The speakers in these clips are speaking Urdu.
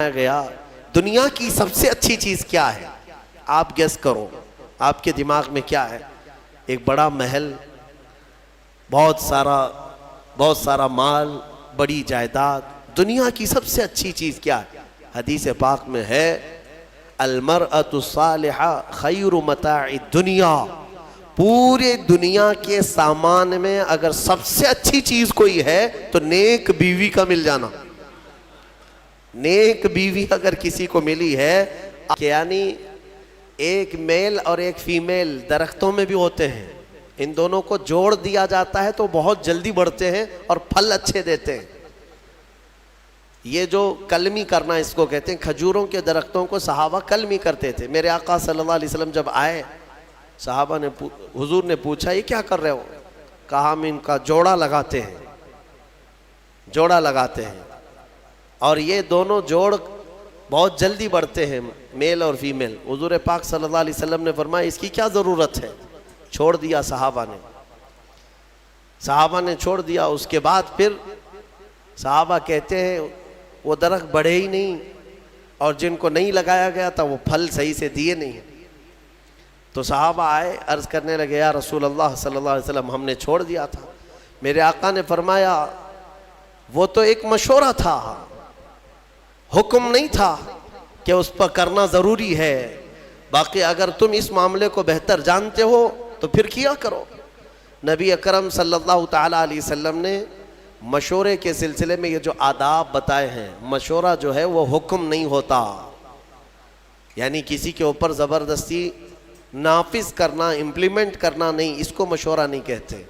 فرمایا گیا دنیا کی سب سے اچھی چیز کیا ہے؟ آپ گیس کرو، آپ کے دماغ میں کیا ہے؟ ایک بڑا محل، بہت سارا مال، بڑی جائیداد۔ دنیا کی سب سے اچھی چیز کیا ہے؟ حدیث پاک میں ہے المرأة الصالحہ خیر متاع الدنیا، پورے دنیا کے سامان میں اگر سب سے اچھی چیز کوئی ہے تو نیک بیوی کا مل جانا۔ نیک بیوی اگر کسی کو ملی ہے، یعنی ایک میل اور ایک فیمیل درختوں میں بھی ہوتے ہیں، ان دونوں کو جوڑ دیا جاتا ہے تو بہت جلدی بڑھتے ہیں اور پھل اچھے دیتے ہیں۔ یہ جو کلمی کرنا اس کو کہتے ہیں، کھجوروں کے درختوں کو صحابہ کلمی کرتے تھے۔ میرے آقا صلی اللہ علیہ وسلم جب آئے، صحابہ نے حضور نے پوچھا یہ کیا کر رہے ہو؟ کہا ہم ان کا جوڑا لگاتے ہیں اور یہ دونوں جوڑ بہت جلدی بڑھتے ہیں، میل اور فیمیل۔ حضور پاک صلی اللہ علیہ وسلم نے فرمایا اس کی کیا ضرورت ہے؟ چھوڑ دیا صحابہ نے چھوڑ دیا۔ اس کے بعد پھر صحابہ کہتے ہیں وہ درخت بڑھے ہی نہیں، اور جن کو نہیں لگایا گیا تھا وہ پھل صحیح سے دیے نہیں۔ تو صحابہ آئے، عرض کرنے لگے یا رسول اللہ صلی اللہ علیہ وسلم ہم نے چھوڑ دیا تھا۔ میرے آقا نے فرمایا وہ تو ایک مشورہ تھا، حکم نہیں تھا کہ اس پر کرنا ضروری ہے، باقی اگر تم اس معاملے کو بہتر جانتے ہو تو پھر کیا کرو۔ نبی اکرم صلی اللہ تعالیٰ علیہ وسلم نے مشورے کے سلسلے میں یہ جو آداب بتائے ہیں، مشورہ جو ہے وہ حکم نہیں ہوتا، یعنی کسی کے اوپر زبردستی نافذ کرنا، امپلیمنٹ کرنا نہیں، اس کو مشورہ نہیں کہتے۔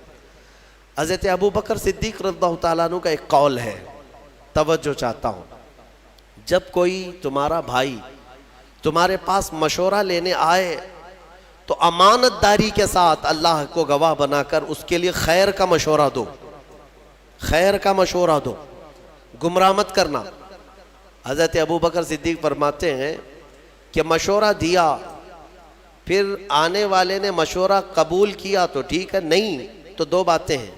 حضرت ابو بکر صدیق رضی اللہ تعالیٰ عنہ کا ایک قول ہے، توجہ چاہتا ہوں۔ جب کوئی تمہارا بھائی تمہارے پاس مشورہ لینے آئے تو امانت داری کے ساتھ اللہ کو گواہ بنا کر اس کے لیے خیر کا مشورہ دو، گمراہ مت کرنا۔ حضرت ابو بکر صدیق فرماتے ہیں کہ مشورہ دیا، پھر آنے والے نے مشورہ قبول کیا تو ٹھیک ہے، نہیں تو دو باتیں ہیں،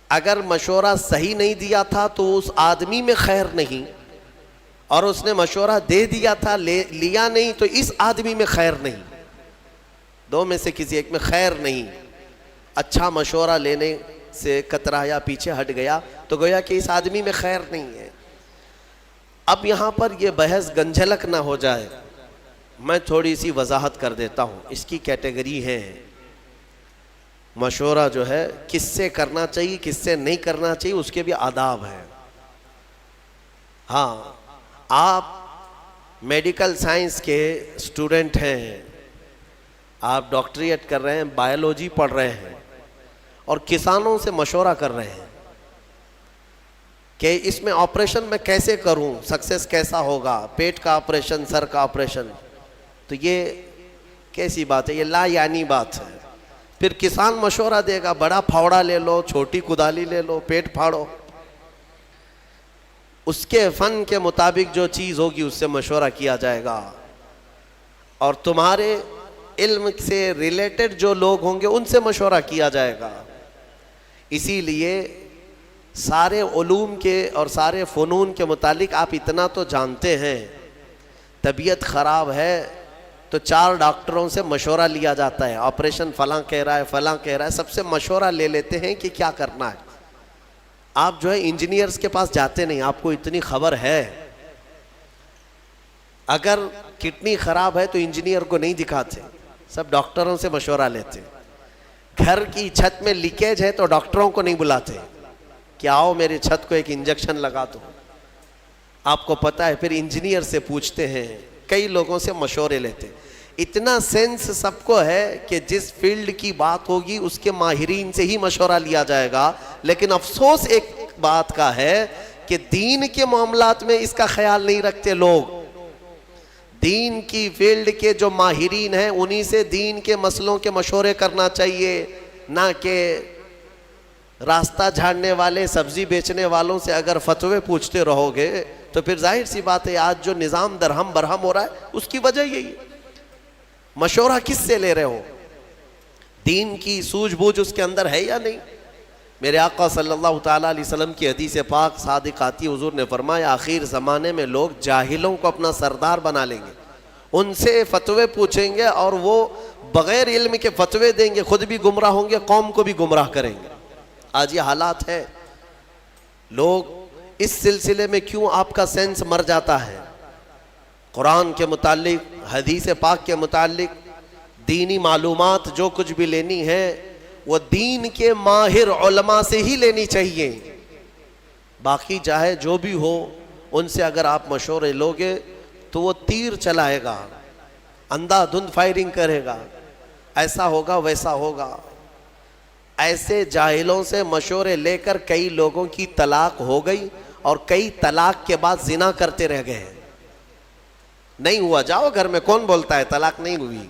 اگر مشورہ صحیح نہیں دیا تھا تو اس آدمی میں خیر نہیں، اور اس نے مشورہ دے دیا تھا لیا نہیں تو اس آدمی میں خیر نہیں، دو میں سے کسی ایک میں خیر نہیں۔ اچھا مشورہ لینے سے کترایا، پیچھے ہٹ گیا تو گویا کہ اس آدمی میں خیر نہیں ہے۔ اب یہاں پر یہ بحث گنجھلک نہ ہو جائے، میں تھوڑی سی وضاحت کر دیتا ہوں۔ اس کی کیٹیگری ہے، مشورہ جو ہے کس سے کرنا چاہیے کس سے نہیں کرنا چاہیے، اس کے بھی آداب ہیں۔ ہاں، آپ میڈیکل سائنس کے اسٹوڈنٹ ہیں، آپ ڈاکٹریٹ کر رہے ہیں، بائیولوجی پڑھ رہے ہیں، اور کسانوں سے مشورہ کر رہے ہیں کہ اس میں آپریشن میں کیسے کروں، سکسیس کیسا ہوگا، پیٹ کا آپریشن، سر کا آپریشن، تو یہ کیسی بات ہے؟ یہ لا یعنی بات ہے۔ پھر کسان مشورہ دے گا بڑا پھاوڑا لے لو، چھوٹی کدالی لے لو، پیٹ پھاڑو، اس کے فن کے مطابق جو چیز ہوگی اس سے مشورہ کیا جائے گا، اور تمہارے علم سے ریلیٹڈ جو لوگ ہوں گے ان سے مشورہ کیا جائے گا۔ اسی لیے سارے علوم کے اور سارے فنون کے متعلق آپ اتنا تو جانتے ہیں، طبیعت خراب ہے تو 4 ڈاکٹروں سے مشورہ لیا جاتا ہے، آپریشن فلاں کہہ رہا ہے، فلاں کہہ رہا ہے، سب سے مشورہ لے لیتے ہیں کہ کیا کرنا ہے۔ آپ جو ہے انجینئرز کے پاس جاتے نہیں، آپ کو اتنی خبر ہے، اگر کڈنی خراب ہے تو انجینئر کو نہیں دکھاتے، سب ڈاکٹروں سے مشورہ لیتے۔ گھر کی چھت میں لیکیج ہے تو ڈاکٹروں کو نہیں بلاتے کہ آؤ میری چھت کو ایک انجیکشن لگا دو، آپ کو پتا ہے، پھر انجینئر سے پوچھتے ہیں، کئی لوگوں سے مشورے لیتے۔ اتنا سینس سب کو ہے کہ جس فیلڈ کی بات ہوگی اس کے ماہرین سے ہی مشورہ لیا جائے گا، لیکن افسوس ایک بات کا ہے کہ دین کے معاملات میں اس کا خیال نہیں رکھتے لوگ۔ دین کی فیلڈ کے جو ماہرین ہیں انہی سے دین کے مسئلوں کے مشورے کرنا چاہیے، نہ کہ راستہ جھاڑنے والے سبزی بیچنے والوں سے اگر فتوے پوچھتے رہو گے تو پھر ظاہر سی بات ہے آج جو نظام درہم برہم ہو رہا ہے اس کی وجہ یہی ہے۔ مشورہ کس سے لے رہے ہو؟ دین کی سوجھ بوجھ اس کے اندر ہے یا نہیں؟ میرے آقا صلی اللہ تعالیٰ علیہ وسلم کی حدیث پاک صادق آتی، حضور نے فرمایا آخر زمانے میں لوگ جاہلوں کو اپنا سردار بنا لیں گے، ان سے فتوے پوچھیں گے اور وہ بغیر علم کے فتوے دیں گے، خود بھی گمراہ ہوں گے، قوم کو بھی گمراہ کریں گے۔ آج یہ حالات ہے۔ لوگ اس سلسلے میں کیوں آپ کا سینس مر جاتا ہے؟ قرآن کے متعلق، حدیث پاک کے متعلق دینی معلومات جو کچھ بھی لینی ہے وہ دین کے ماہر علماء سے ہی لینی چاہیے۔ باقی چاہے جو بھی ہو، ان سے اگر آپ مشورے لوگے تو وہ تیر چلائے گا، اندھا دھند فائرنگ کرے گا، ایسا ہوگا ویسا ہوگا۔ ایسے جاہلوں سے مشورے لے کر کئی لوگوں کی طلاق ہو گئی اور کئی طلاق کے بعد زنا کرتے رہ گئے۔ نہیں ہوا، جاؤ گھر میں، کون بولتا ہے طلاق نہیں ہوئی؟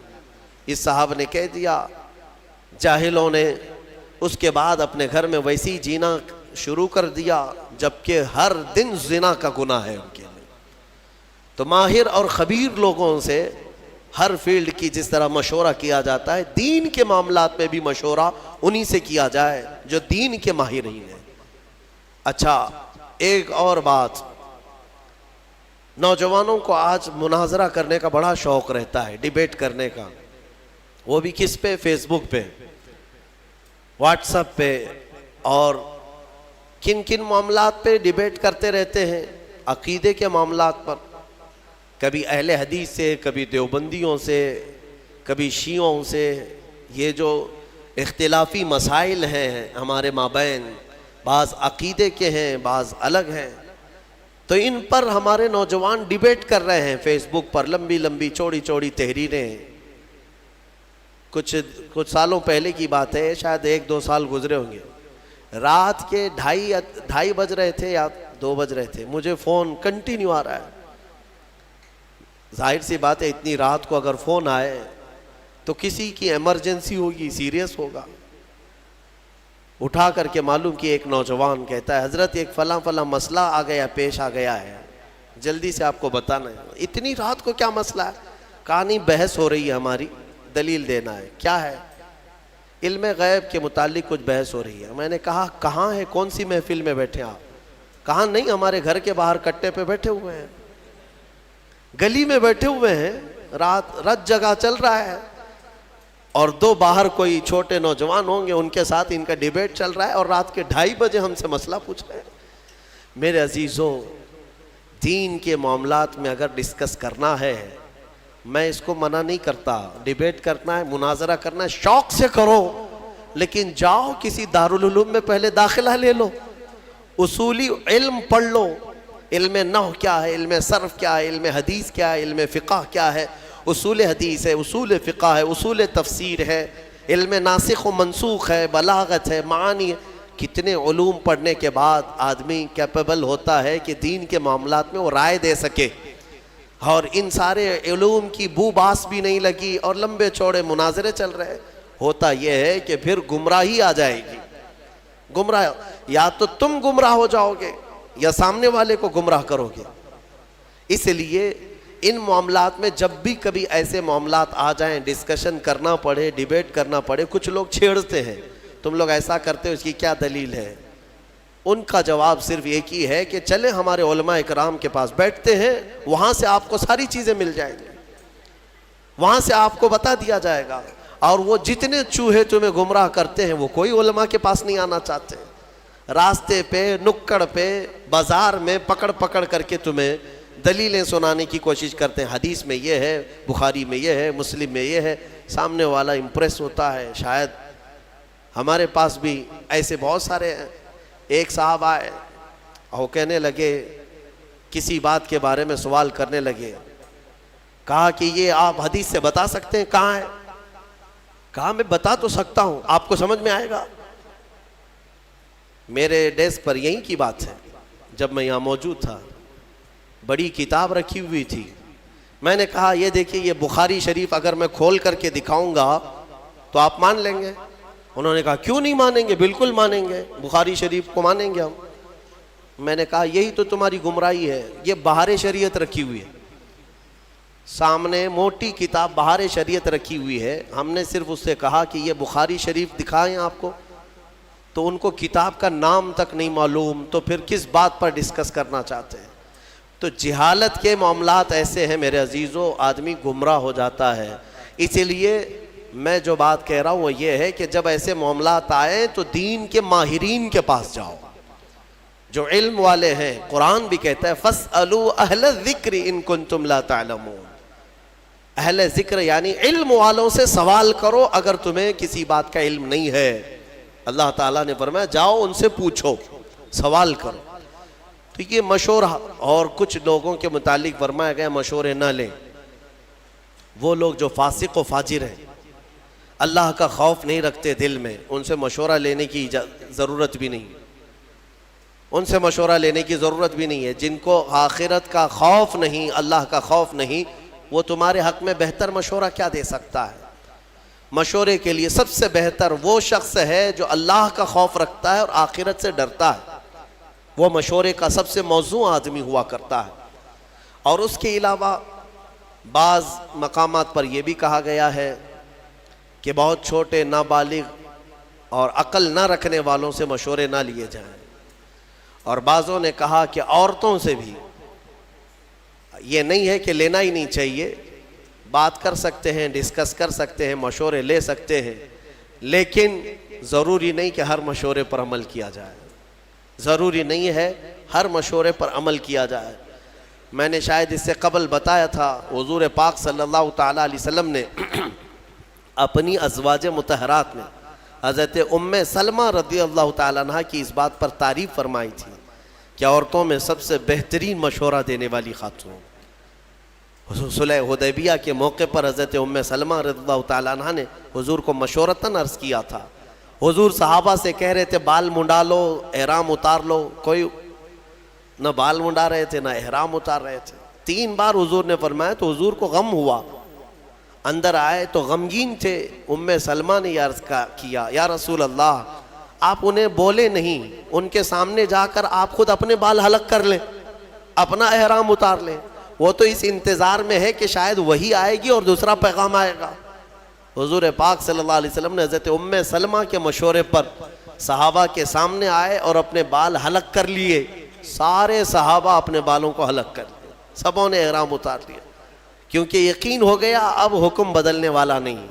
اس صاحب نے کہہ دیا، جاہلوں نے اس کے بعد اپنے گھر میں ویسی جینا شروع کر دیا جبکہ ہر دن زنا کا گناہ ہے ان کے لیے۔ تو ماہر اور خبیر لوگوں سے ہر فیلڈ کی جس طرح مشورہ کیا جاتا ہے، دین کے معاملات میں بھی مشورہ انہی سے کیا جائے جو دین کے ماہرین ہیں۔ اچھا، ایک اور بات، نوجوانوں کو آج مناظرہ کرنے کا بڑا شوق رہتا ہے، ڈیبیٹ کرنے کا، وہ بھی کس پہ؟ فیس بک پہ، واٹس ایپ پہ، اور کن کن معاملات پہ ڈیبیٹ کرتے رہتے ہیں؟ عقیدے کے معاملات پر، کبھی اہل حدیث سے، کبھی دیوبندیوں سے، کبھی شیعوں سے۔ یہ جو اختلافی مسائل ہیں ہمارے مابین، بعض عقیدے کے ہیں، بعض الگ ہیں، تو ان پر ہمارے نوجوان ڈیبیٹ کر رہے ہیں فیس بک پر، لمبی لمبی چوڑی چوڑی تحریریں۔ کچھ سالوں پہلے کی بات ہے، شاید 1-2 سال گزرے ہوں گے، رات کے 2:30 بج رہے تھے یا 2 بج رہے تھے، مجھے فون کنٹینیو آ رہا ہے۔ ظاہر سی بات ہے، اتنی رات کو اگر فون آئے تو کسی کی ایمرجنسی ہوگی، سیریس ہوگا۔ اٹھا کر کے معلوم کہ ایک نوجوان کہتا ہے، حضرت ایک فلاں فلاں مسئلہ پیش آ گیا ہے، جلدی سے آپ کو بتانا ہے۔ اتنی رات کو کیا مسئلہ ہے؟ کہا نہیں، بحث ہو رہی ہے ہماری، دلیل دینا ہے۔ کیا ہے؟ علم غیب کے متعلق کچھ بحث ہو رہی ہے۔ میں نے کہا کہاں ہے، کون سی محفل میں بیٹھے آپ؟ کہا نہیں، ہمارے گھر کے باہر کٹے پہ بیٹھے ہوئے ہیں، گلی میں بیٹھے ہوئے ہیں، رات جگہ چل رہا ہے، اور 2 باہر کوئی چھوٹے نوجوان ہوں گے، ان کے ساتھ ان کا ڈیبیٹ چل رہا ہے، اور رات کے 2:30 بجے ہم سے مسئلہ پوچھ رہے ہیں۔ میرے عزیزوں، دین کے معاملات میں اگر ڈسکس کرنا ہے، میں اس کو منع نہیں کرتا، ڈیبیٹ کرنا ہے، مناظرہ کرنا ہے، شوق سے کرو، لیکن جاؤ کسی دارالعلوم میں پہلے داخلہ لے لو، اصولی علم پڑھ لو۔ علم نحو کیا ہے، علم صرف کیا ہے، علم حدیث کیا ہے، علم فقہ کیا ہے، اصول حدیث ہے، اصول فقہ ہے، اصول تفسیر ہے، علم ناسخ و منسوخ ہے، بلاغت ہے، معانی ہے۔ کتنے علوم پڑھنے کے بعد آدمی کیپیبل ہوتا ہے کہ دین کے معاملات میں وہ رائے دے سکے، اور ان سارے علوم کی بو باس بھی نہیں لگی اور لمبے چوڑے مناظرے چل رہے۔ ہوتا یہ ہے کہ پھر گمراہی آ جائے گی، گمراہ، یا تو تم گمراہ ہو جاؤ گے یا سامنے والے کو گمراہ کرو گے۔ اس لیے ان معاملات میں جب بھی کبھی ایسے معاملات آ جائیں، ڈسکشن کرنا پڑے، ڈیبیٹ کرنا پڑے، کچھ لوگ چھیڑتے ہیں، تم لوگ ایسا کرتے ہو، اس کی کیا دلیل ہے؟ ان کا جواب صرف ایک ہی ہے کہ چلیں ہمارے علماء اکرام کے پاس بیٹھتے ہیں، وہاں سے آپ کو ساری چیزیں مل جائیں گی، وہاں سے آپ کو بتا دیا جائے گا۔ اور وہ جتنے چوہے تمہیں گمراہ کرتے ہیں وہ کوئی علماء کے پاس نہیں آنا چاہتے، راستے پہ، نکڑ پہ، بازار میں پکڑ پکڑ کر کے تمہیں دلیلیں سنانے کی کوشش کرتے ہیں، حدیث میں یہ ہے، بخاری میں یہ ہے، مسلم میں یہ ہے۔ سامنے والا امپریس ہوتا ہے۔ شاید ہمارے پاس بھی ایسے بہت سارے ہیں۔ ایک صاحب آئے اور کہنے لگے، کسی بات کے بارے میں سوال کرنے لگے، کہا کہ یہ آپ حدیث سے بتا سکتے ہیں کہاں ہے؟ کہا میں بتا تو سکتا ہوں، آپ کو سمجھ میں آئے گا؟ میرے ڈیسک پر یہی کی بات ہے، جب میں یہاں موجود تھا بڑی کتاب رکھی ہوئی تھی، میں نے کہا یہ دیکھیے، یہ بخاری شریف اگر میں کھول کر کے دکھاؤں گا تو آپ مان لیں گے؟ انہوں نے کہا کیوں نہیں مانیں گے، بالکل مانیں گے، بخاری شریف کو مانیں گے ہم۔ میں نے کہا یہی تو تمہاری گمراہی ہے، یہ بہار شریعت رکھی ہوئی ہے، سامنے موٹی کتاب بہار شریعت رکھی ہوئی ہے، ہم نے صرف اس سے کہا کہ یہ بخاری شریف دکھائیں آپ کو، تو ان کو کتاب کا نام تک نہیں معلوم، تو پھر کس بات پر ڈسکس کرنا چاہتے ہیں؟ تو جہالت کے معاملات ایسے ہیں میرے عزیزو، آدمی گمراہ ہو جاتا ہے۔ اسی لیے میں جو بات کہہ رہا ہوں وہ یہ ہے کہ جب ایسے معاملات آئیں تو دین کے ماہرین کے پاس جاؤ، جو علم والے ہیں۔ قرآن بھی کہتا ہے فَاسْأَلُوا أَهْلَ الذِّكْرِ إِن كُنتُمْ لَا تَعْلَمُونَ، اہل ذکر یعنی علم والوں سے سوال کرو اگر تمہیں کسی بات کا علم نہیں ہے۔ اللہ تعالیٰ نے فرمایا جاؤ ان سے پوچھو، سوال کرو۔ تو یہ مشورہ، اور کچھ لوگوں کے متعلق فرمایا گیا مشورے نہ لیں، وہ لوگ جو فاسق و فاجر ہیں، اللہ کا خوف نہیں رکھتے دل میں، ان سے مشورہ لینے کی ضرورت بھی نہیں، ان سے مشورہ لینے کی ضرورت بھی نہیں ہے۔ جن کو آخرت کا خوف نہیں، اللہ کا خوف نہیں، وہ تمہارے حق میں بہتر مشورہ کیا دے سکتا ہے؟ مشورے کے لیے سب سے بہتر وہ شخص ہے جو اللہ کا خوف رکھتا ہے اور آخرت سے ڈرتا ہے، وہ مشورے کا سب سے موزوں آدمی ہوا کرتا ہے۔ اور اس کے علاوہ بعض مقامات پر یہ بھی کہا گیا ہے کہ بہت چھوٹے نابالغ اور عقل نہ رکھنے والوں سے مشورے نہ لیے جائیں، اور بعضوں نے کہا کہ عورتوں سے بھی یہ نہیں ہے کہ لینا ہی نہیں چاہیے، بات کر سکتے ہیں، ڈسکس کر سکتے ہیں، مشورے لے سکتے ہیں، لیکن ضروری نہیں کہ ہر مشورے پر عمل کیا جائے، ضروری نہیں ہے ہر مشورے پر عمل کیا جائے۔ میں نے شاید اس سے قبل بتایا تھا، حضور پاک صلی اللہ تعالیٰ علیہ وسلم نے اپنی ازواج مطہرات میں حضرت ام سلمہ رضی اللہ تعالیٰ عنہ کی اس بات پر تعریف فرمائی تھی کہ عورتوں میں سب سے بہترین مشورہ دینے والی خاتون۔ صلح حدیبیہ کے موقع پر حضرت ام سلمہ رضی اللہ تعالیٰ عنہ نے حضور کو مشورتاً عرض کیا تھا۔ حضور صحابہ سے کہہ رہے تھے بال منڈا لو، احرام اتار لو، کوئی نہ بال منڈا رہے تھے نہ احرام اتار رہے تھے۔ 3 بار حضور نے فرمایا تو حضور کو غم ہوا، اندر آئے تو غمگین تھے۔ ام سلمہ نے یہ عرض کیا یا رسول اللہ، آپ انہیں بولے نہیں، ان کے سامنے جا کر آپ خود اپنے بال حلق کر لیں، اپنا احرام اتار لیں، وہ تو اس انتظار میں ہے کہ شاید وہی آئے گی اور دوسرا پیغام آئے گا۔ حضور پاک صلی اللہ علیہ وسلم نے حضرت ام سلمہ کے مشورے پر صحابہ کے سامنے آئے اور اپنے بال حلق کر لیے۔ سارے صحابہ اپنے بالوں کو حلق کر لیے، سبوں نے احرام اتار لیا، کیونکہ یقین ہو گیا اب حکم بدلنے والا نہیں۔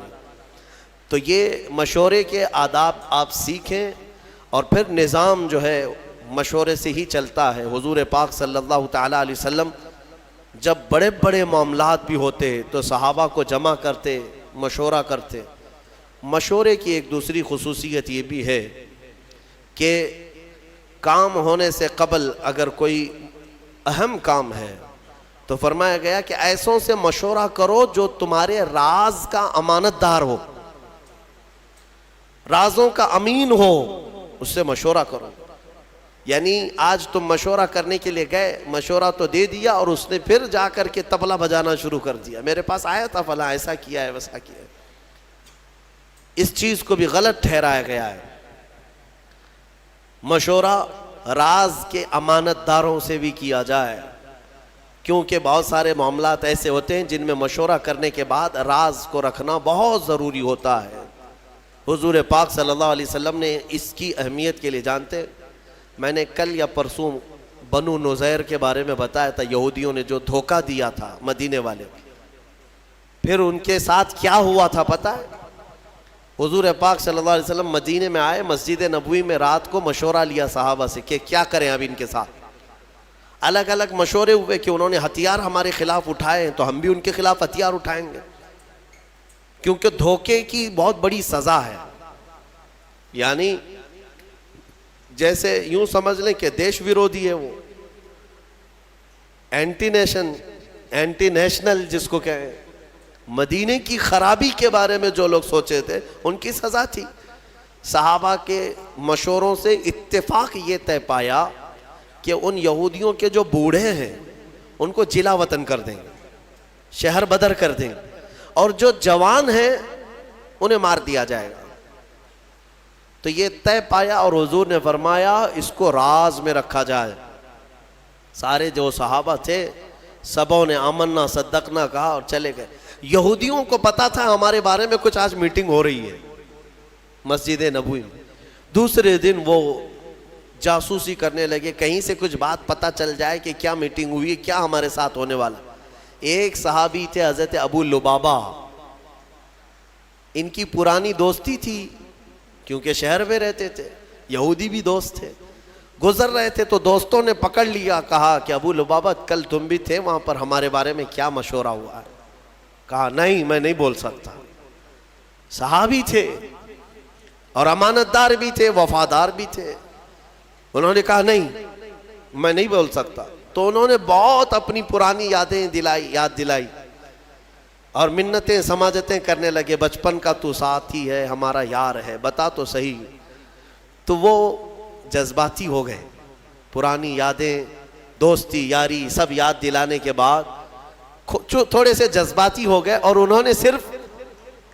تو یہ مشورے کے آداب آپ سیکھیں، اور پھر نظام جو ہے مشورے سے ہی چلتا ہے۔ حضور پاک صلی اللہ تعالیٰ علیہ وسلم جب بڑے بڑے معاملات بھی ہوتے تو صحابہ کو جمع کرتے، مشورہ کرتے۔ مشورے کی ایک دوسری خصوصیت یہ بھی ہے کہ کام ہونے سے قبل اگر کوئی اہم کام ہے تو فرمایا گیا کہ ایسوں سے مشورہ کرو جو تمہارے راز کا امانت دار ہو، رازوں کا امین ہو، اس سے مشورہ کرو۔ یعنی آج تم مشورہ کرنے کے لیے گئے، مشورہ تو دے دیا اور اس نے پھر جا کر کے طبلہ بجانا شروع کر دیا، میرے پاس آیا تھا فلاں ایسا کیا ہے ویسا کیا ہے۔ اس چیز کو بھی غلط ٹھہرایا گیا ہے۔ مشورہ راز کے امانت داروں سے بھی کیا جائے، کیونکہ بہت سارے معاملات ایسے ہوتے ہیں جن میں مشورہ کرنے کے بعد راز کو رکھنا بہت ضروری ہوتا ہے۔ حضور پاک صلی اللہ علیہ وسلم نے اس کی اہمیت کے لیے جانتے، میں نے کل یا پرسوں بنو نذیر کے بارے میں بتایا تھا، یہودیوں نے جو دھوکہ دیا تھا مدینے والے، پھر ان کے ساتھ کیا ہوا تھا پتہ ہے؟ حضور پاک صلی اللہ علیہ وسلم مدینے میں آئے، مسجد نبوی میں رات کو مشورہ لیا صحابہ سے کہ کیا کریں اب ان کے ساتھ۔ الگ الگ مشورے ہوئے کہ انہوں نے ہتھیار ہمارے خلاف اٹھائے ہیں تو ہم بھی ان کے خلاف ہتھیار اٹھائیں گے، کیونکہ دھوکے کی بہت بڑی سزا ہے۔ یعنی جیسے یوں سمجھ لیں کہ دیش ویرودھی ہے، وہ اینٹی نیشنل جس کو کہیں، مدینے کی خرابی کے بارے میں جو لوگ سوچے تھے ان کی سزا تھی۔ صحابہ کے مشوروں سے اتفاق یہ طے پایا کہ ان یہودیوں کے جو بوڑھے ہیں ان کو جلا وطن کر دیں گے، شہر بدر کر دیں گے، اور جو جوان ہیں انہیں مار دیا جائے گا۔ تو یہ طے پایا اور حضور نے فرمایا اس کو راز میں رکھا جائے۔ سارے جو صحابہ تھے سبوں نے آمنا صدقنا کہا اور چلے گئے۔ یہودیوں کو پتا تھا ہمارے بارے میں کچھ آج میٹنگ ہو رہی ہے مسجد نبوی میں، دوسرے دن وہ جاسوسی کرنے لگے، کہیں سے کچھ بات پتہ چل جائے کہ کیا میٹنگ ہوئی ہے، کیا ہمارے ساتھ ہونے والا۔ ایک صحابی تھے حضرت ابو لبابہ، ان کی پرانی دوستی تھی کیونکہ شہر میں رہتے تھے، یہودی بھی دوست تھے، گزر رہے تھے تو دوستوں نے پکڑ لیا، کہا کہ ابو لبابہ کل تم بھی تھے وہاں پر، ہمارے بارے میں کیا مشورہ ہوا ہے؟ کہا نہیں میں نہیں بول سکتا۔ صحابی تھے اور امانت دار بھی تھے، وفادار بھی تھے، انہوں نے کہا نہیں میں نہیں بول سکتا۔ تو انہوں نے بہت اپنی پرانی یادیں یاد دلائی اور منتیں سماجتیں کرنے لگے، بچپن کا تو ساتھی ہے، ہمارا یار ہے، بتا تو صحیح۔ تو وہ جذباتی ہو گئے، پرانی یادیں، دوستی یاری سب یاد دلانے کے بعد تھوڑے سے جذباتی ہو گئے، اور انہوں نے صرف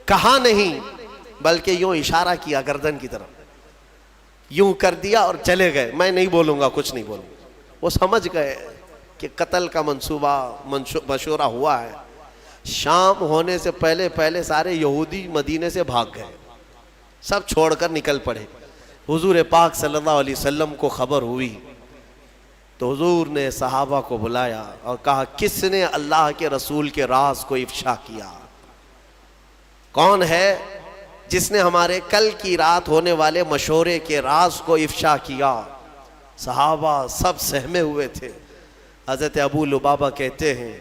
کہا نہیں بلکہ یوں اشارہ کیا گردن کی طرف، یوں کر دیا اور چلے گئے، میں نہیں بولوں گا، کچھ نہیں بولوں گا۔ وہ سمجھ گئے کہ قتل کا منصوبہ مشورہ ہوا ہے۔ شام ہونے سے پہلے سارے یہودی مدینے سے بھاگ گئے، سب چھوڑ کر نکل پڑے۔ حضور پاک صلی اللہ علیہ وسلم کو خبر ہوئی تو حضور نے صحابہ کو بلایا اور کہا کس نے اللہ کے رسول کے راز کو افشا کیا؟ کون ہے جس نے ہمارے کل کی رات ہونے والے مشورے کے راز کو افشا کیا؟ صحابہ سب سہمے ہوئے تھے۔ حضرت ابو لبابہ کہتے ہیں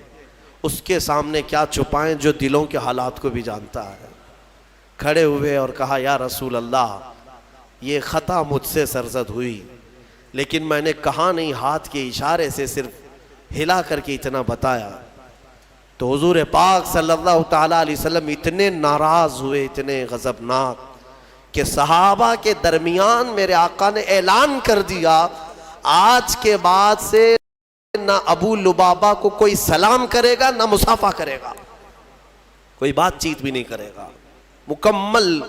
اس کے سامنے کیا چھپائیں جو دلوں کے حالات کو بھی جانتا ہے۔ کھڑے ہوئے اور کہا یا رسول اللہ یہ خطا مجھ سے سرزد ہوئی، لیکن میں نے کہا نہیں، ہاتھ کے اشارے سے صرف ہلا کر کے اتنا بتایا۔ تو حضور پاک صلی اللہ تعالیٰ علیہ وسلم اتنے ناراض ہوئے، اتنے غضبناک، کہ صحابہ کے درمیان میرے آقا نے اعلان کر دیا آج کے بعد سے نہ ابو لبابہ کو کوئی سلام کرے گا نہ مصافحہ کرے گا، کوئی بات چیت بھی نہیں کرے گا، مکمل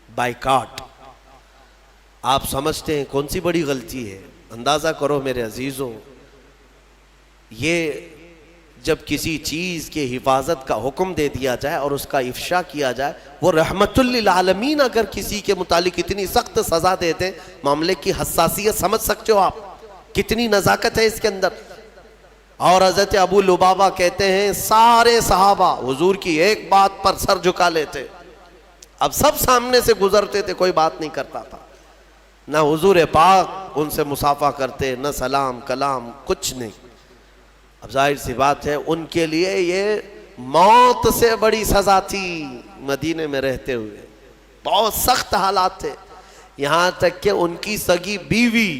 بائیکاٹ۔ آپ سمجھتے ہیں کون سی بڑی غلطی ہے؟ اندازہ کرو میرے عزیزوں، یہ جب کسی چیز کے حفاظت کا حکم دے دیا جائے اور اس کا افشا کیا جائے، وہ رحمت للعالمین اگر کسی کے متعلق اتنی سخت سزا دے دیں، معاملے کی حساسیت سمجھ سکتے ہو آپ، کتنی نزاکت ہے اس کے اندر۔ اور حضرت ابو لبابہ کہتے ہیں سارے صحابہ حضور کی ایک بات پر سر جھکا لیتے، اب سب سامنے سے گزرتے تھے، کوئی بات نہیں کرتا تھا، نہ حضور پاک ان سے مصافحہ کرتے، نہ سلام کلام، کچھ نہیں۔ اب ظاہر سی بات ہے ان کے لیے یہ موت سے بڑی سزا تھی، مدینے میں رہتے ہوئے بہت سخت حالات تھے، یہاں تک کہ ان کی سگی بیوی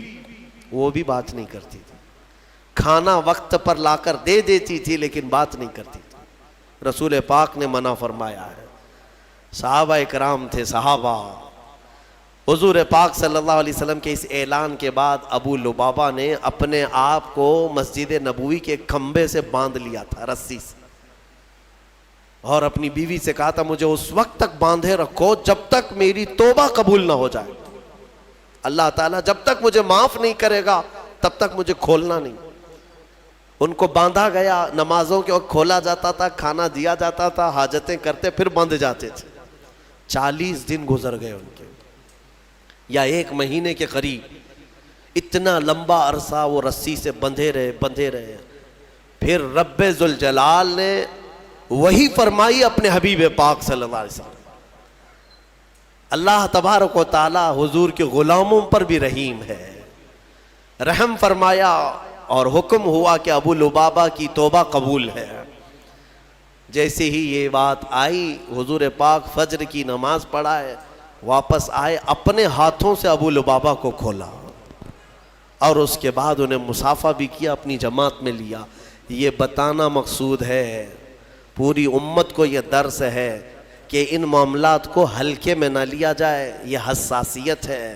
وہ بھی بات نہیں کرتی تھی، کھانا وقت پر لا کر دے دیتی تھی لیکن بات نہیں کرتی تھی، رسول پاک نے منع فرمایا ہے۔ صحابہ اکرام تھے، صحابہ، حضور پاک صلی اللہ علیہ وسلم کے اس اعلان کے بعد ابو لبابہ نے اپنے آپ کو مسجد نبوی کے کھمبے سے باندھ لیا تھا، رسی سے، اور اپنی بیوی سے کہا تھا مجھے اس وقت تک باندھے رکھو جب تک میری توبہ قبول نہ ہو جائے، اللہ تعالیٰ جب تک مجھے معاف نہیں کرے گا تب تک مجھے کھولنا نہیں۔ ان کو باندھا گیا، نمازوں کے وقت کھولا جاتا تھا، کھانا دیا جاتا تھا، حاجتیں کرتے پھر بندھ جاتے تھے۔ 40 دن گزر گئے ان کے، یا 1 مہینے کے قریب، اتنا لمبا عرصہ وہ رسی سے بندھے رہے۔ پھر رب ذوالجلال نے وہی فرمائی اپنے حبیب پاک صلی اللہ علیہ وسلم۔ اللہ تبارک و تعالی حضور کے غلاموں پر بھی رحیم ہے، رحم فرمایا اور حکم ہوا کہ ابو لبابہ کی توبہ قبول ہے۔ جیسے ہی یہ بات آئی، حضور پاک فجر کی نماز پڑھائے، واپس آئے، اپنے ہاتھوں سے ابو لبابہ کو کھولا اور اس کے بعد انہیں مصافحہ بھی کیا، اپنی جماعت میں لیا۔ یہ بتانا مقصود ہے، پوری امت کو یہ درس ہے کہ ان معاملات کو ہلکے میں نہ لیا جائے، یہ حساسیت ہے۔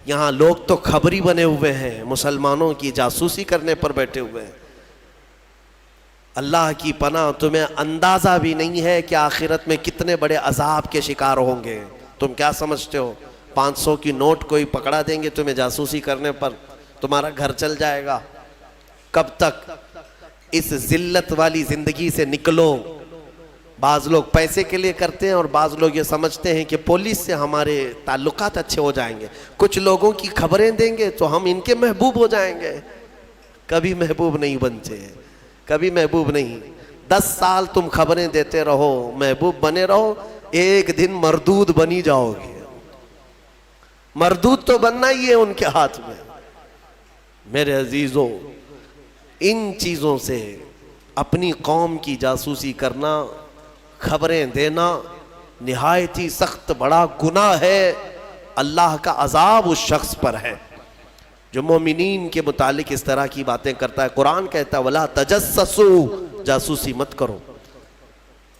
یہاں لوگ تو خبری بنے ہوئے ہیں، مسلمانوں کی جاسوسی کرنے پر بیٹھے ہوئے ہیں۔ اللہ کی پناہ، تمہیں اندازہ بھی نہیں ہے کہ آخرت میں کتنے بڑے عذاب کے شکار ہوں گے۔ تم کیا سمجھتے ہو 500 کی نوٹ کوئی پکڑا دیں گے تمہیں جاسوسی کرنے پر، تمہارا گھر چل جائے گا؟ کب تک؟ اس ذلت والی زندگی سے نکلو، بعض لوگ پیسے کے لیے کرتے ہیں اور بعض لوگ یہ سمجھتے ہیں کہ پولیس سے ہمارے تعلقات اچھے ہو جائیں گے، کچھ لوگوں کی خبریں دیں گے تو ہم ان کے محبوب ہو جائیں گے۔ کبھی محبوب نہیں بنتے، کبھی محبوب نہیں۔ 10 سال تم خبریں دیتے رہو، محبوب بنے رہو، ایک دن مردود بنی جاؤ گے۔ مردود تو بننا ہی ہے ان کے ہاتھ میں۔ میرے عزیزو، ان چیزوں سے اپنی قوم کی جاسوسی کرنا، خبریں دینا نہایت ہی سخت بڑا گناہ ہے۔ اللہ کا عذاب اس شخص پر ہے جو مومنین کے متعلق اس طرح کی باتیں کرتا ہے۔ قرآن کہتا ہے وَلَا تَجَسَّسُوا، جاسوسی مت کرو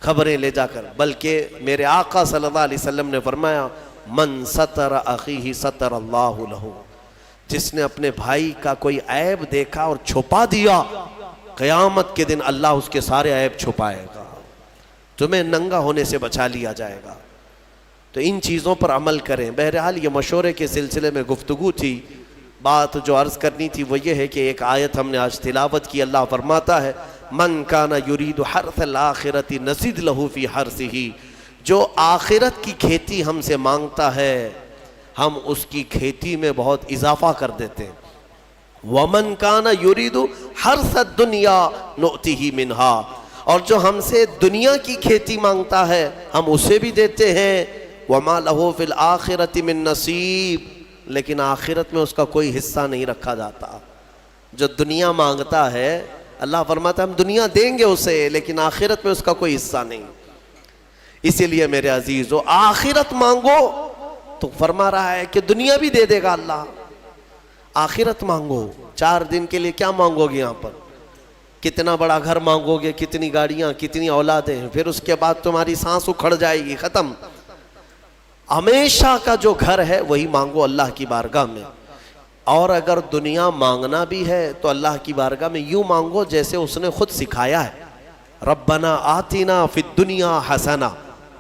خبریں لے جا کر، بلکہ میرے آقا صلی اللہ علیہ وسلم نے فرمایا من ستر اخیہ ستر اللہ لہ، جس نے اپنے بھائی کا کوئی عیب دیکھا اور چھپا دیا، قیامت کے دن اللہ اس کے سارے عیب چھپائے گا، تمہیں ننگا ہونے سے بچا لیا جائے گا۔ تو ان چیزوں پر عمل کریں۔ بہرحال یہ مشورے کے سلسلے میں گفتگو تھی، بات جو عرض کرنی تھی وہ یہ ہے کہ ایک آیت ہم نے آج تلاوت کی۔ اللہ فرماتا ہے من کان یرید حرث الآخرۃ نزد لہ فی حرثہ، جو آخرت کی کھیتی ہم سے مانگتا ہے ہم اس کی کھیتی میں بہت اضافہ کر دیتے ہیں۔ ومن کان یرید حرث الدنیا نؤتہ منہا، اور جو ہم سے دنیا کی کھیتی مانگتا ہے ہم اسے بھی دیتے ہیں۔ وما لہ فی الآخرۃ من نصیب، لیکن آخرت میں اس کا کوئی حصہ نہیں رکھا جاتا۔ جو دنیا مانگتا ہے اللہ فرماتا ہے ہم دنیا دیں گے اسے، لیکن آخرت میں اس کا کوئی حصہ نہیں۔ اسی لیے میرے عزیزو، آخرت مانگو تو فرما رہا ہے کہ دنیا بھی دے دے گا اللہ۔ آخرت مانگو، 4 دن کے لیے کیا مانگو گے؟ یہاں پر کتنا بڑا گھر مانگو گے، کتنی گاڑیاں، کتنی اولادیں، پھر اس کے بعد تمہاری سانس اکھڑ جائے گی، ختم۔ ہمیشہ کا جو گھر ہے وہی مانگو اللہ کی بارگاہ میں۔ اور اگر دنیا مانگنا بھی ہے تو اللہ کی بارگاہ میں یوں مانگو جیسے اس نے خود سکھایا ہے، ربنا آتنا فی الدنیا حسنہ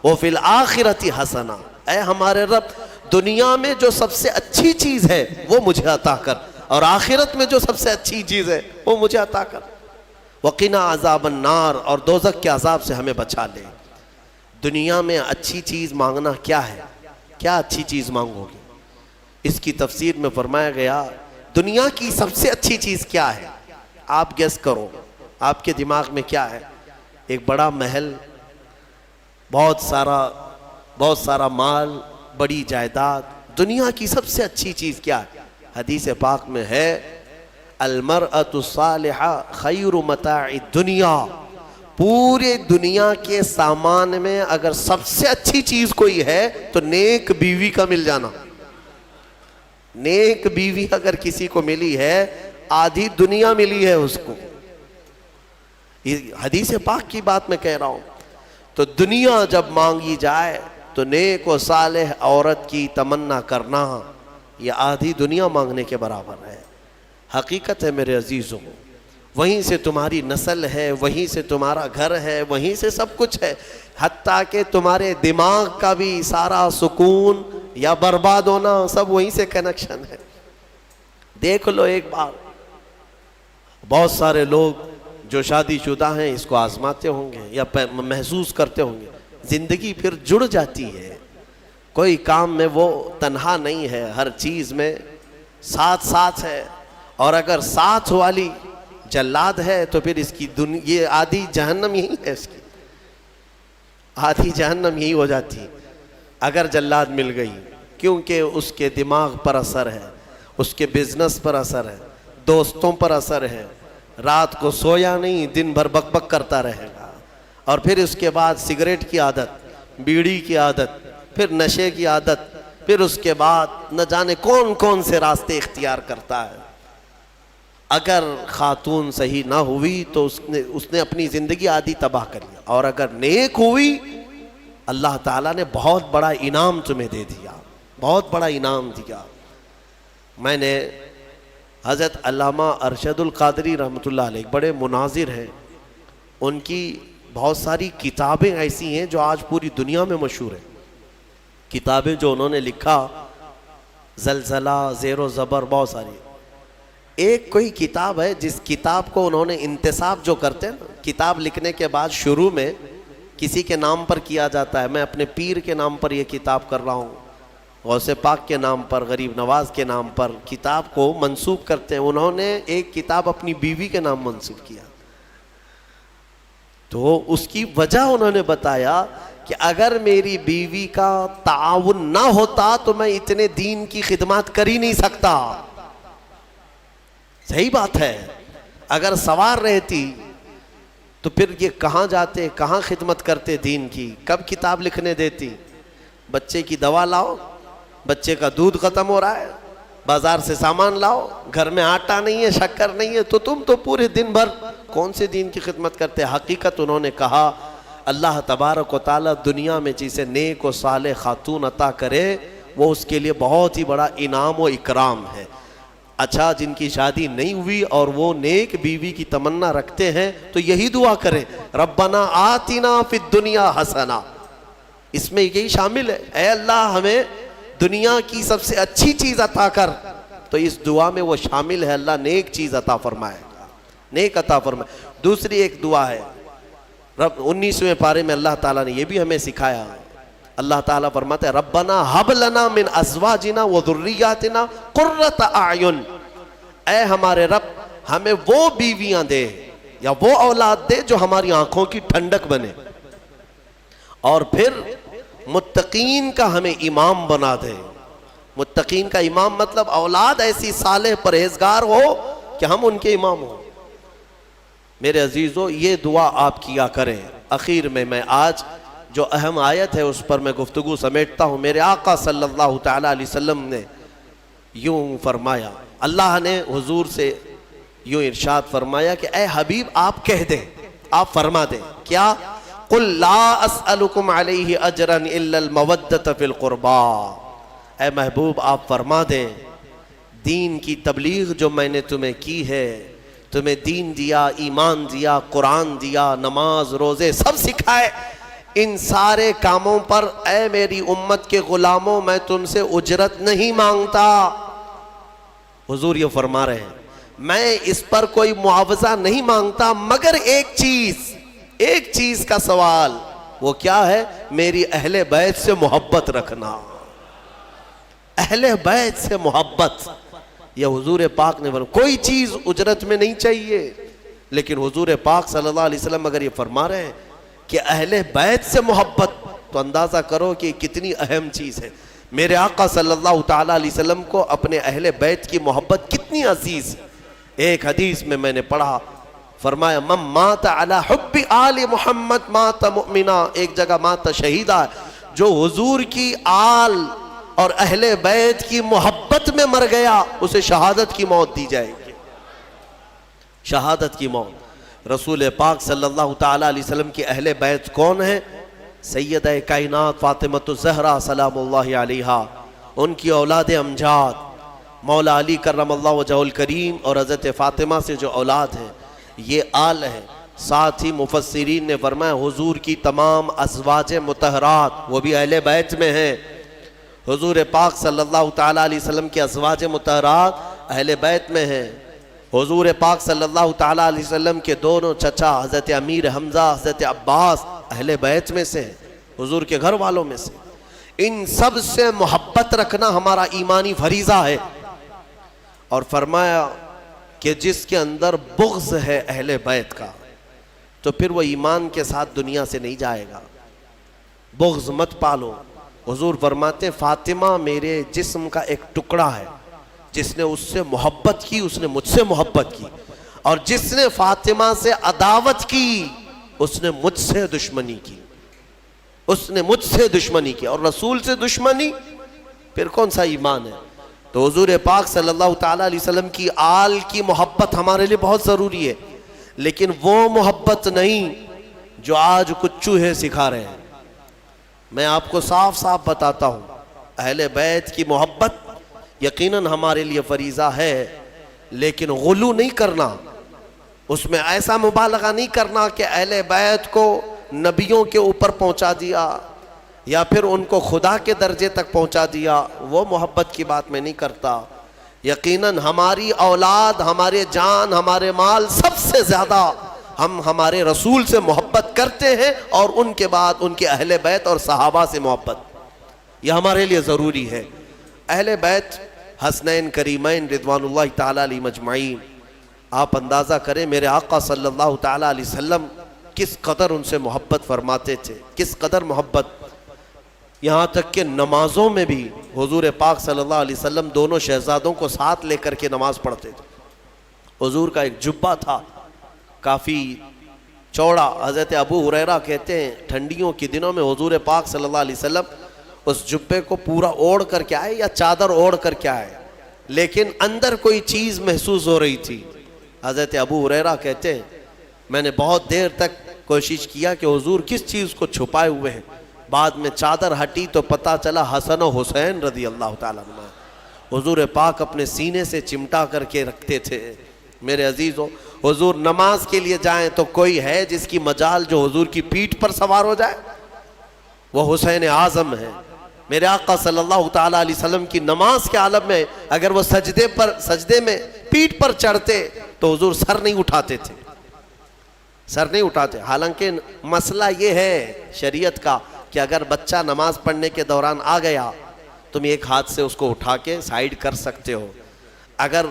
وفی الآخرۃ حسنہ، اے ہمارے رب دنیا میں جو سب سے اچھی چیز ہے وہ مجھے عطا کر، اور آخرت میں جو سب سے اچھی چیز ہے وہ مجھے عطا کر، وقنا عذاب النار، اور دوزخ کے عذاب سے ہمیں بچا لے۔ دنیا میں اچھی چیز مانگنا کیا ہے؟ کیا اچھی چیز مانگو گے؟ اس کی تفسیر میں فرمایا گیا دنیا کی سب سے اچھی چیز کیا ہے؟ آپ گیس کرو، آپ کے دماغ میں کیا ہے؟ ایک بڑا محل، بہت سارا مال، بڑی جائیداد۔ دنیا کی سب سے اچھی چیز کیا ہے؟ حدیث پاک میں ہے المرأة الصالحہ خیر متاع الدنیا، پورے دنیا کے سامان میں اگر سب سے اچھی چیز کوئی ہے تو نیک بیوی کا مل جانا۔ نیک بیوی اگر کسی کو ملی ہے آدھی دنیا ملی ہے اس کو۔ یہ حدیث پاک کی بات میں کہہ رہا ہوں۔ تو دنیا جب مانگی جائے تو نیک و صالح عورت کی تمنا کرنا یہ آدھی دنیا مانگنے کے برابر ہے۔ حقیقت ہے میرے عزیزوں، وہیں سے تمہاری نسل ہے، وہیں سے تمہارا گھر ہے، وہیں سے سب کچھ ہے، حتیٰ کہ تمہارے دماغ کا بھی سارا سکون یا برباد ہونا سب وہیں سے کنیکشن ہے۔ دیکھ لو ایک بار، بہت سارے لوگ جو شادی شدہ ہیں اس کو آزماتے ہوں گے یا محسوس کرتے ہوں گے، زندگی پھر جڑ جاتی ہے، کوئی کام میں وہ تنہا نہیں ہے، ہر چیز میں ساتھ ساتھ ہے، اور اگر ساتھ والی جلاد ہے تو پھر اس کی یہ آدھی جہنم یہی ہے، اس کی آدھی جہنم یہی ہو جاتی اگر جلاد مل گئی، کیونکہ اس کے دماغ پر اثر ہے، اس کے بزنس پر اثر ہے، دوستوں پر اثر ہے، رات کو سویا نہیں، دن بھر بک بک کرتا رہے گا، اور پھر اس کے بعد سگریٹ کی عادت، بیڑی کی عادت، پھر نشے کی عادت، پھر اس کے بعد نہ جانے کون کون سے راستے اختیار کرتا ہے۔ اگر خاتون صحیح نہ ہوئی تو اس نے اپنی زندگی آدھی تباہ کر لیا، اور اگر نیک ہوئی اللہ تعالیٰ نے بہت بڑا انعام تمہیں دے دیا، بہت بڑا انعام دیا۔ میں نے حضرت علامہ ارشد القادری رحمۃ اللہ علیہ بڑے مناظر ہیں، ان کی بہت ساری کتابیں ایسی ہیں جو آج پوری دنیا میں مشہور ہیں، کتابیں جو انہوں نے لکھا، زلزلہ، زیر و زبر، بہت ساری۔ ایک کوئی کتاب ہے جس کتاب کو انہوں نے انتساب جو کرتے ہیں نا، کتاب لکھنے کے بعد شروع میں کسی کے نام پر کیا جاتا ہے. میں اپنے پیر کے نام پر یہ کتاب کر رہا ہوں, غوث پاک کے نام پر, غریب نواز کے نام پر کتاب کو منسوب کرتے ہیں. انہوں نے ایک کتاب اپنی بیوی کے نام منسوب کیا, تو اس کی وجہ انہوں نے بتایا کہ اگر میری بیوی کا تعاون نہ ہوتا تو میں اتنے دین کی خدمات کر ہی نہیں سکتا. صحیح بات ہے, اگر سوار رہتی تو پھر یہ کہاں جاتے, کہاں خدمت کرتے دین کی, کب کتاب لکھنے دیتی. بچے کی دوا لاؤ, بچے کا دودھ ختم ہو رہا ہے, بازار سے سامان لاؤ, گھر میں آٹا نہیں ہے, شکر نہیں ہے, تو تم تو پورے دن بھر کون سے دین کی خدمت کرتے. حقیقت انہوں نے کہا اللہ تبارک و تعالی دنیا میں جسے نیک و صالح خاتون عطا کرے وہ اس کے لیے بہت ہی بڑا انعام و اکرام ہے. اچھا, جن کی شادی نہیں ہوئی اور وہ نیک بیوی کی تمنا رکھتے ہیں تو یہی دعا کریں, ربنا آتنا فی الدنیا حسنہ. اس میں یہی شامل ہے, اے اللہ ہمیں دنیا کی سب سے اچھی چیز عطا کر. تو اس دعا میں وہ شامل ہے, اللہ نیک چیز عطا فرمائے, نیک عطا فرمائے. دوسری ایک دعا ہے, رب 19ویں پارے میں اللہ تعالیٰ نے یہ بھی ہمیں سکھایا. اللہ تعالیٰ فرماتے ہیں ربنا ہب لنا من ازواجنا و ذریاتنا قرۃ اعین. اے ہمارے رب ہمیں وہ بیویاں دے یا وہ اولاد دے جو ہماری آنکھوں کی ٹھنڈک بنے, اور پھر متقین کا ہمیں امام بنا دے. متقین کا امام مطلب اولاد ایسی صالح پرہیزگار ہو کہ ہم ان کے امام ہوں. میرے عزیزو, یہ دعا آپ کیا کریں. اخیر میں آج جو اہم آیت ہے اس پر میں گفتگو سمیٹتا ہوں. میرے آقا صلی اللہ تعالی علیہ وسلم نے یوں فرمایا, اللہ نے حضور سے یوں ارشاد فرمایا کہ اے حبیب آپ کہہ دیں, آپ فرما دیں کیا, قل لا اسألکم علیہ اجرا الا المودۃ فی القربا. اے محبوب آپ فرما دیں دین کی تبلیغ جو میں نے تمہیں کی ہے, تمہیں دین دیا, ایمان دیا, قرآن دیا, نماز روزے سب سکھائے, ان سارے کاموں پر اے میری امت کے غلاموں میں تم سے اجرت نہیں مانگتا. حضور یہ فرما رہے ہیں میں اس پر کوئی معاوضہ نہیں مانگتا مگر ایک چیز کا سوال, وہ کیا ہے, میری اہل بیت سے محبت رکھنا. اہل بیت سے محبت, یہ حضور پاک نے فرمایا. کوئی چیز اجرت میں نہیں چاہیے, لیکن حضور پاک صلی اللہ علیہ وسلم اگر یہ فرما رہے ہیں کہ اہل بیت سے محبت, تو اندازہ کرو کہ کتنی اہم چیز ہے. میرے آقا صلی اللہ تعالی علیہ وسلم کو اپنے اہل بیت کی محبت کتنی عزیز. ایک حدیث میں نے پڑھا, فرمایا من مات علی حب آل محمد مات مؤمنا. ایک جگہ مات شہیدہ, جو حضور کی آل اور اہل بیت کی محبت میں مر گیا اسے شہادت کی موت دی جائے گی. شہادت کی موت. رسول پاک صلی اللہ تعالی علیہ وسلم کی اہل بیت کون ہیں؟ سیدہ کائنات فاطمۃ الزہرا سلام اللہ علیہا, ان کی اولاد امجاد مولا علی کرم اللہ وجہہ الکریم اور حضرت فاطمہ سے جو اولاد ہے یہ آل ہے. ساتھ ہی مفسرین نے فرمایا حضور کی تمام ازواج مطہرات وہ بھی اہل بیت میں ہیں. حضور پاک صلی اللہ تعالی علیہ وسلم کی ازواج مطہرات اہل بیت میں ہیں. حضور پاک صلی اللہ تعالی علیہ وسلم کے دونوں چچا حضرت امیر حمزہ, حضرت عباس اہل بیت میں سے, حضور کے گھر والوں میں سے. ان سب سے محبت رکھنا ہمارا ایمانی فریضہ ہے. اور فرمایا کہ جس کے اندر بغض ہے اہل بیت کا تو پھر وہ ایمان کے ساتھ دنیا سے نہیں جائے گا. بغض مت پالو. حضور فرماتے فاطمہ میرے جسم کا ایک ٹکڑا ہے, جس نے اس سے محبت کی اس نے مجھ سے محبت کی, اور جس نے فاطمہ سے عداوت کی اس نے مجھ سے دشمنی کی. اس نے مجھ سے دشمنی کی, اور رسول سے دشمنی پھر کون سا ایمان ہے. تو حضور پاک صلی اللہ تعالی علیہ وسلم کی آل کی محبت ہمارے لیے بہت ضروری ہے, لیکن وہ محبت نہیں جو آج کچھ چوہے سکھا رہے ہیں. میں آپ کو صاف صاف بتاتا ہوں, اہل بیت کی محبت یقیناً ہمارے لیے فریضہ ہے, لیکن غلو نہیں کرنا, اس میں ایسا مبالغہ نہیں کرنا کہ اہل بیت کو نبیوں کے اوپر پہنچا دیا یا پھر ان کو خدا کے درجے تک پہنچا دیا. وہ محبت کی بات میں نہیں کرتا. یقیناً ہماری اولاد, ہمارے جان, ہمارے مال سب سے زیادہ ہم ہمارے رسول سے محبت کرتے ہیں اور ان کے بعد ان کے اہل بیت اور صحابہ سے محبت، یہ ہمارے لیے ضروری ہے۔ اہل بیت حسنین کریمین رضوان اللہ تعالیٰ علیہ مجمعین، آپ اندازہ کریں میرے آقا صلی اللہ تعالیٰ علیہ وسلم کس قدر ان سے محبت فرماتے تھے، کس قدر محبت، یہاں تک کہ نمازوں میں بھی حضور پاک صلی اللہ علیہ وسلم دونوں شہزادوں کو ساتھ لے کر کے نماز پڑھتے تھے۔ حضور کا ایک جبہ تھا کافی چوڑا، حضرت ابو ہریرہ کہتے ہیں ٹھنڈیوں کے دنوں میں حضور پاک صلی اللہ علیہ وسلم اس جبے کو پورا اوڑھ کر کے آئے یا چادر اوڑھ کر کے آئے، لیکن اندر کوئی چیز محسوس ہو رہی تھی۔ حضرت ابو ہریرہ کہتے ہیں میں نے بہت دیر تک کوشش کیا کہ حضور کس چیز کو چھپائے ہوئے ہیں، بعد میں چادر ہٹی تو پتہ چلا حسن و حسین رضی اللہ تعالیٰ عنہ حضور پاک اپنے سینے سے چمٹا کر کے رکھتے تھے۔ میرے عزیزو، حضور نماز کے لیے جائیں تو کوئی ہے جس کی مجال جو حضور کی پیٹھ پر سوار ہو جائے؟ وہ حسین اعظم ہے۔ میرے آقا صلی اللہ تعالیٰ علیہ وسلم کی نماز کے عالم میں اگر وہ سجدے میں پیٹھ پر چڑھتے تو حضور سر نہیں اٹھاتے تھے، سر نہیں اٹھاتے۔ حالانکہ مسئلہ یہ ہے شریعت کا کہ اگر بچہ نماز پڑھنے کے دوران آ گیا تم ایک ہاتھ سے اس کو اٹھا کے سائیڈ کر سکتے ہو، اگر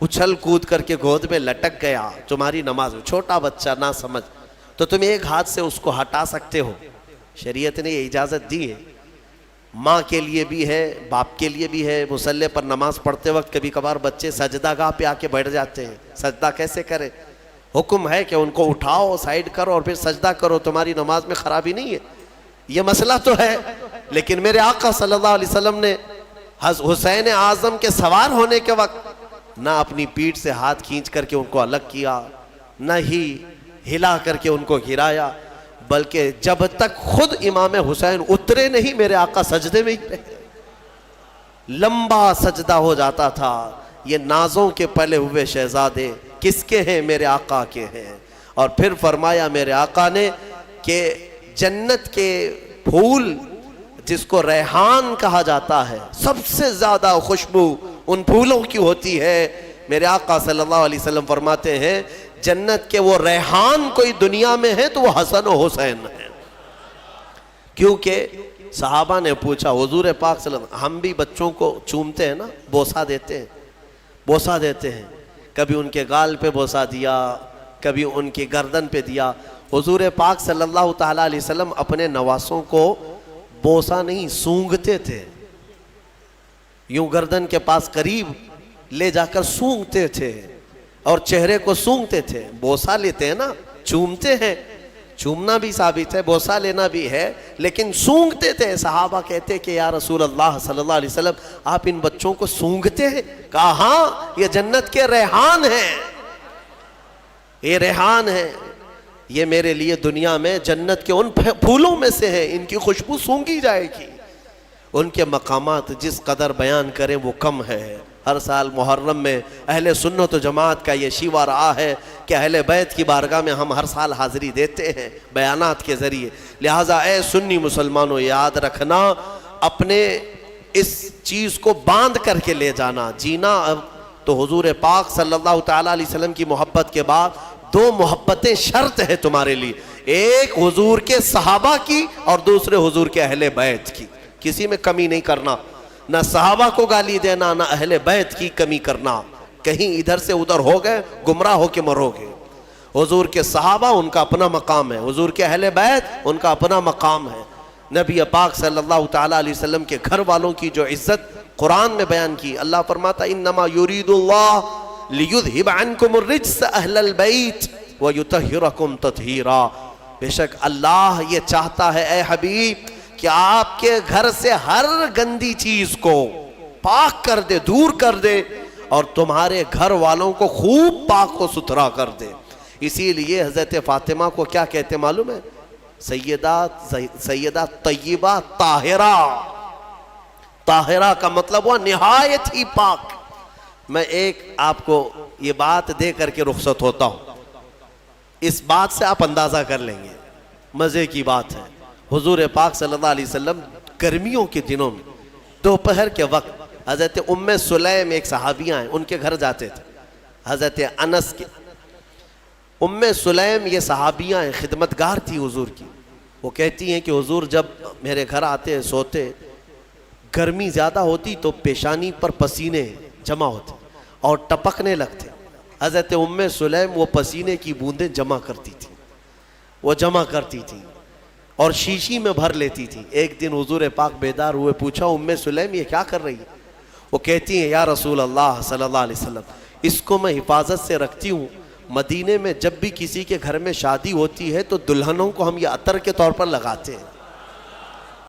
اچھل کود کر کے گود میں لٹک گیا تمہاری نماز میں، چھوٹا بچہ نہ سمجھ، تو تم ایک ہاتھ سے اس کو ہٹا سکتے ہو، شریعت نے یہ اجازت دی ہے۔ ماں کے لیے بھی ہے، باپ کے لیے بھی ہے۔ مصلی پر نماز پڑھتے وقت کبھی کبھار بچے سجدہ گاہ پہ آ کے بیٹھ جاتے ہیں، سجدہ کیسے کریں؟ حکم ہے کہ ان کو اٹھاؤ، سائیڈ کرو اور پھر سجدہ کرو، تمہاری نماز میں خرابی نہیں ہے۔ یہ مسئلہ تو ہے، لیکن میرے آقا صلی اللہ علیہ وسلم نے حسین اعظم کے سوار ہونے کے وقت نہ اپنی پیٹھ سے ہاتھ کھینچ کر کے ان کو الگ کیا، نہ ہی ہلا کر کے ان کو گرایا، بلکہ جب تک خود امام حسین اترے نہیں میرے آقا سجدے میں ہی رہے، لمبا سجدہ ہو جاتا تھا۔ یہ نازوں کے پلے ہوئے شہزادے کس کے ہیں؟ میرے آقا کے ہیں۔ اور پھر فرمایا میرے آقا نے کہ جنت کے پھول جس کو ریحان کہا جاتا ہے، سب سے زیادہ خوشبو ان پھولوں کی ہوتی ہے۔ میرے آقا صلی اللہ علیہ وسلم فرماتے ہیں جنت کے وہ ریحان کوئی دنیا میں ہے تو وہ حسن و حسین ہے۔ کیونکہ صحابہ نے پوچھا حضور پاک صلی اللہ علیہ وسلم، ہم بھی بچوں کو چومتے ہیں نا، بوسہ دیتے ہیں، کبھی ان کے گال پہ بوسہ دیا، کبھی ان کی گردن پہ دیا۔ حضور پاک صلی اللہ تعالیٰ علیہ وسلم اپنے نواسوں کو بوسہ نہیں سونگھتے تھے، یوں گردن کے پاس قریب لے جا کر سونگھتے تھے اور چہرے کو سونگھتے تھے۔ بوسہ لیتے ہیں نا، چومتے ہیں، چومنا بھی ثابت ہے، بوسہ لینا بھی ہے، لیکن سونگھتے تھے۔ صحابہ کہتے کہ یا رسول اللہ صلی اللہ علیہ وسلم آپ ان بچوں کو سونگھتے ہیں؟ کہا ہاں، یہ جنت کے ریحان ہیں، یہ ریحان ہیں، یہ میرے لیے دنیا میں جنت کے ان پھولوں میں سے ہیں، ان کی خوشبو سونگھی جائے گی۔ ان کے مقامات جس قدر بیان کریں وہ کم ہے۔ ہر سال محرم میں اہل سنت و جماعت کا یہ شیوا رہا ہے کہ اہل بیت کی بارگاہ میں ہم ہر سال حاضری دیتے ہیں بیانات کے ذریعے۔ لہٰذا اے سنی مسلمانوں یاد رکھنا، اپنے اس چیز کو باندھ کر کے لے جانا، جینا۔ اب تو حضور پاک صلی اللہ تعالیٰ علیہ وسلم کی محبت کے بعد دو محبتیں شرط ہے تمہارے لیے، ایک حضور کے صحابہ کی اور دوسرے حضور کے اہل بیت کی۔ کسی میں کمی نہیں کرنا، نہ صحابہ کو گالی دینا، نہ اہل بیت کی کمی کرنا۔ کہیں ادھر سے ادھر ہو گئے گمراہ ہو کے مرو گے۔ حضور کے صحابہ ان کا اپنا مقام ہے، حضور کے اہل بیت ان کا اپنا مقام ہے۔ نبی پاک صلی اللہ تعالیٰ علیہ وسلم کے گھر والوں کی جو عزت قرآن میں بیان کی، اللہ فرماتا انما یرید اللہ لیذہب عنکم الرجس اہل البیت ویطہرکم تطہیرا۔ بے شک اللہ یہ چاہتا ہے اے حبیب کہ آپ کے گھر سے ہر گندی چیز کو پاک کر دے، دور کر دے، اور تمہارے گھر والوں کو خوب پاک و ستھرا کر دے۔ اسی لیے حضرت فاطمہ کو کیا کہتے معلوم ہے؟ سیدہ طیبہ طاہرہ۔ طاہرہ کا مطلب ہوا نہایت ہی پاک۔ میں ایک آپ کو یہ بات دے کر کے رخصت ہوتا ہوں، اس بات سے آپ اندازہ کر لیں گے، مزے کی بات ہے۔ حضور پاک صلی اللہ علیہ وسلم گرمیوں کے دنوں میں دوپہر کے وقت حضرت ام سلیم ایک صحابیہ ہیں، ان کے گھر جاتے تھے۔ حضرت انس کے ام سلیم یہ صحابیاں ہیں، خدمتگار تھی حضور کی. وہ کہتی ہیں کہ حضور جب میرے گھر آتے سوتے، گرمی زیادہ ہوتی تو پیشانی پر پسینے جمع ہوتے اور ٹپکنے لگتے. حضرت ام سلیم وہ پسینے کی بوندیں جمع کرتی تھی، وہ جمع کرتی تھی اور شیشی میں بھر لیتی تھی. ایک دن حضور پاک بیدار ہوئے، پوچھا ام سلیم یہ کیا کر رہی ہے؟ وہ کہتی ہیں یا رسول اللہ صلی اللہ علیہ وسلم، اس کو میں حفاظت سے رکھتی ہوں. مدینے میں جب بھی کسی کے گھر میں شادی ہوتی ہے تو دلہنوں کو ہم یہ عطر کے طور پر لگاتے ہیں.